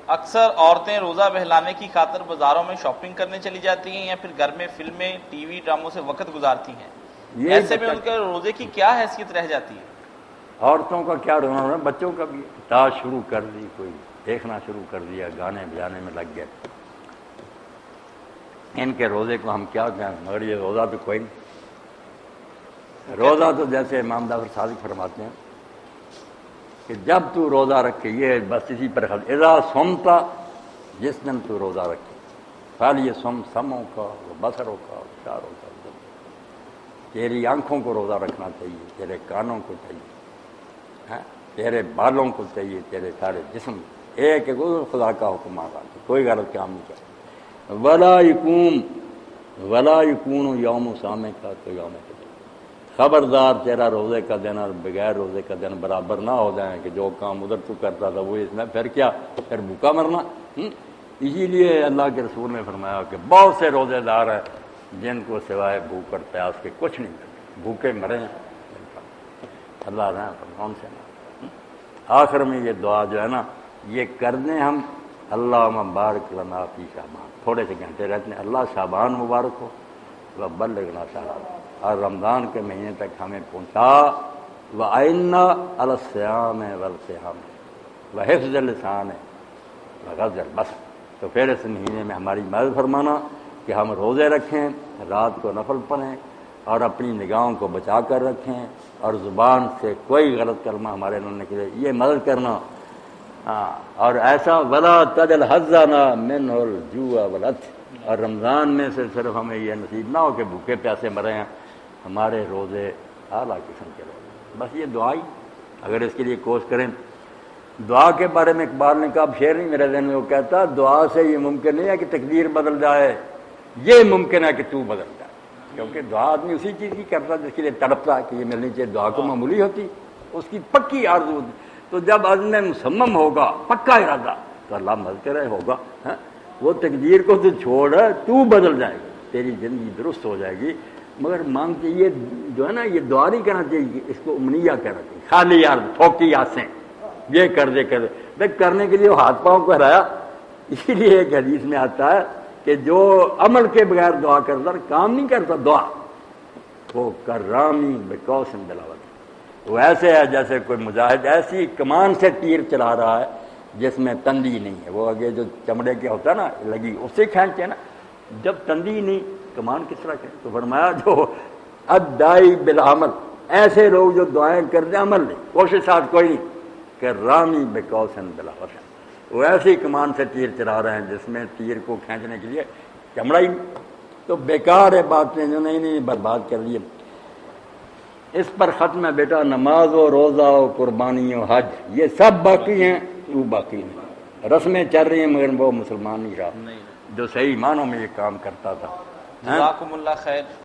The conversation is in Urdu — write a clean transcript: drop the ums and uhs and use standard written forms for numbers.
اکثر عورتیں روزہ بہلانے کی خاطر بازاروں میں شاپنگ کرنے چلی جاتی ہیں یا پھر گھر میں فلمیں ٹی وی ڈراموں سے وقت گزارتی ہیں، ایسے میں ان کے روزے کی کیا حیثیت رہ جاتی ہے؟ عورتوں کا کیا رونا ہونا، بچوں کا بھی تاش شروع کر دی، کوئی دیکھنا شروع کر دیا، گانے بجانے میں لگ گئے۔ ان کے روزے کو ہم کیا کہیں، مگر یہ روزہ تو کوئی نہیں۔ روزہ تو جیسے امام جعفر صادق فرماتے ہیں کہ جب تو روزہ رکھے، یہ بس اسی پر اذا صمتا، جس دن تو روزہ رکھے، فعلی صم سمعوں کا بصروں کا اشاروں کا، تیری آنکھوں کو روزہ رکھنا چاہیے، تیرے کانوں کو چاہیے، تیرے بالوں کو چاہیے، تیرے سارے جسم، ایک خدا کا حکم آ رہا ہے، کوئی غلط کام نہیں کرتا۔ ولا یکون یوم سامے کا تو یوم کا، خبردار تیرا روزے کا دن اور بغیر روزے کا دن برابر نہ ہو جائیں کہ جو کام ادھر تو کرتا تھا وہ اس میں، پھر کیا، پھر بھوکا مرنا۔ اسی لیے اللہ کے رسول نے فرمایا کہ بہت سے روزے دار ہیں جن کو سوائے بھوک اور پیاس کے کچھ نہیں ملتا، بھوکے مرے ہیں۔ اللہ رحم فرمائے ان سے نہ۔ آخر میں یہ دعا جو ہے نا، یہ کر دیں ہم، اللہ بارک لنا فی شعبان، تھوڑے سے گھنٹے رہتے ہیں، اللہ شعبان مبارک ہو، وبلغنا شعبان، اور رمضان کے مہینے تک ہمیں پہنچا، وَأَعِنَّا عَلَى الصِّيَامِ وَالْقِيَامِ وَحِفْظِ اللِّسَانِ وَغَضِّ الْبَصَرِ، تو پھر اس مہینے میں ہماری مدد فرمانا کہ ہم روزے رکھیں، رات کو نفل پڑھیں اور اپنی نگاہوں کو بچا کر رکھیں، اور زبان سے کوئی غلط کلمہ ہمارے نہ نکلے، یہ مدد کرنا۔ اور ایسا وَلَا تَجْعَلْ حَظَّنَا مِنْهُ الْجُوعَ وَالْعَطْشَ، اور رمضان میں سے صرف ہمیں یہ نصیب نہ ہو کہ بھوکے پیاسے مرے ہیں، ہمارے روزے اعلیٰ قسم کے روزے۔ بس یہ دعا ہی، اگر اس کے لیے کوشش کریں۔ دعا کے بارے میں اقبال نے کہا، اب شعر نہیں میرے ذہن میں، وہ کہتا دعا سے یہ ممکن نہیں ہے کہ تقدیر بدل جائے، یہ ممکن ہے کہ تو بدل جائے، کیونکہ دعا آدمی اسی چیز کی کرتا جس کے لیے تڑپتا کہ یہ ملنی چاہیے، دعا کو معمولی ہوتی، اس کی پکی آرزو ہوتی۔ تو جب عزم مصمم ہوگا، پکا ارادہ، تو اللہ مدد کرے ہوگا۔ وہ تقدیر کو تو چھوڑ، تو بدل جائے گا، تیری زندگی درست ہو جائے گی۔ مگر مانگتے یہ جو ہے نا، یہ دعا نہیں کرنا چاہیے، اس کو امنیہ کہنا چاہیے، خالی یار تھوکی آسیں، یہ کر دے کر دے بھائی، کرنے کے لیے وہ ہاتھ پاؤں کو ہرایا۔ اسی لیے ایک حدیث میں آتا ہے کہ جو عمل کے بغیر دعا کرتا، کام نہیں کرتا دعا، وہ کرامی بقوس بلاوت، وہ ایسے ہے جیسے کوئی مجاہد ایسی کمان سے تیر چلا رہا ہے جس میں تندی نہیں ہے، وہ آگے جو چمڑے کے ہوتا ہے نا لگی، اس سے کھینچتے نا، جب تندی نہیں کمان کس طرح کھینچ؟ تو فرمایا جو ادائی بالعمل، ایسے لوگ جو دعائیں کرتے عمل نہیں، کوشش ساتھ کوئی نہیں، کہ رامی بقوسن بلاوت، وہ ایسی کمان سے تیر چلا رہے ہیں جس میں تیر کو کھینچنے کے لیے چمڑا ہی، تو بیکار ہے باتیں جو نہیں برباد کر لیے۔ اس پر ختم ہے بیٹا، نماز و روزہ و قربانی و حج یہ سب باقی ہیں، تو باقی نہیں، رسمیں چل رہی ہیں مگر وہ مسلمان نہیں رہا جو صحیح معنوں میں یہ کام کرتا تھا۔ جزاکم اللہ خیر۔